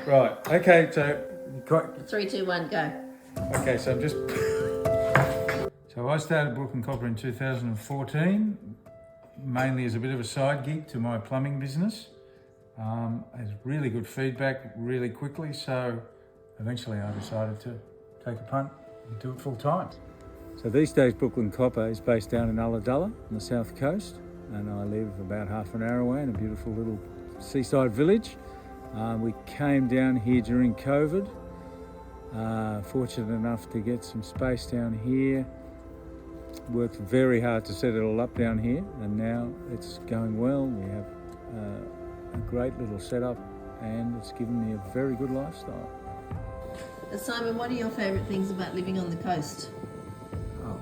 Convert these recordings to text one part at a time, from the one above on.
Right, okay, so... 3, 2, 1, go. Okay, so I'm just... So I started Brooklyn Copper in 2014, mainly as a bit of a side gig to my plumbing business. Has really good feedback really quickly, so eventually I decided to take a punt and do it full time. So these days Brooklyn Copper is based down in Ulladulla on the south coast, and I live about half an hour away in a beautiful little seaside village. We came down here during COVID, fortunate enough to get some space down here. Worked very hard to set it all up down here, and now it's going well. We have a great little setup, and it's given me a very good lifestyle. Simon, what are your favourite things about living on the coast? Oh,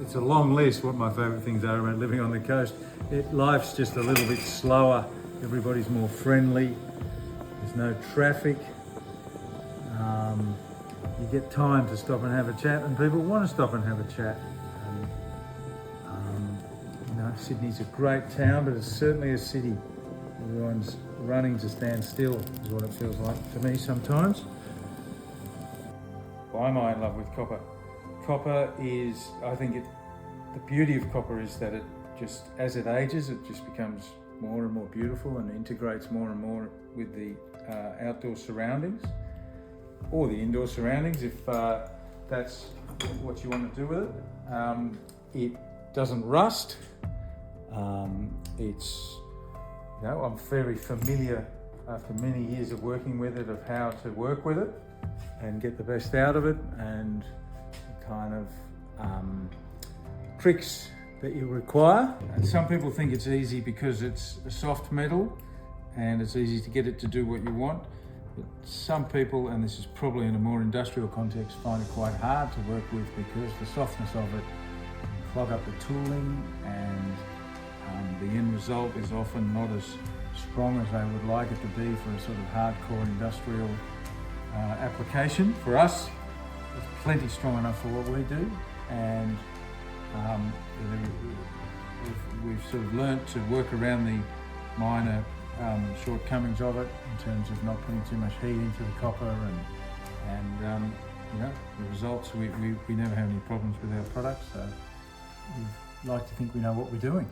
it's a long list what my favourite things are about living on the coast. Life's just a little bit slower. Everybody's more friendly. There's no traffic. You get time to stop and have a chat, and people want to stop and have a chat. Sydney's a great town, but it's certainly a city. Everyone's running to stand still, is what it feels like to me sometimes. Why am I in love with copper? Copper is, the beauty of copper is that it just, as it ages, it just becomes more and more beautiful and integrates more and more with the outdoor surroundings, or the indoor surroundings, if that's what you want to do with it. It doesn't rust. I'm very familiar after many years of working with it of how to work with it and get the best out of it, and kind of tricks that you require. And some people think it's easy because it's a soft metal and it's easy to get it to do what you want. But some people, and this is probably in a more industrial context, find it quite hard to work with because the softness of it can clog up the tooling, and the end result is often not as strong as they would like it to be for a sort of hardcore industrial application. For us, it's plenty strong enough for what we do, and we've sort of learnt to work around the minor shortcomings of it in terms of not putting too much heat into the copper, and the results, we never have any problems with our products, so we like to think we know what we're doing.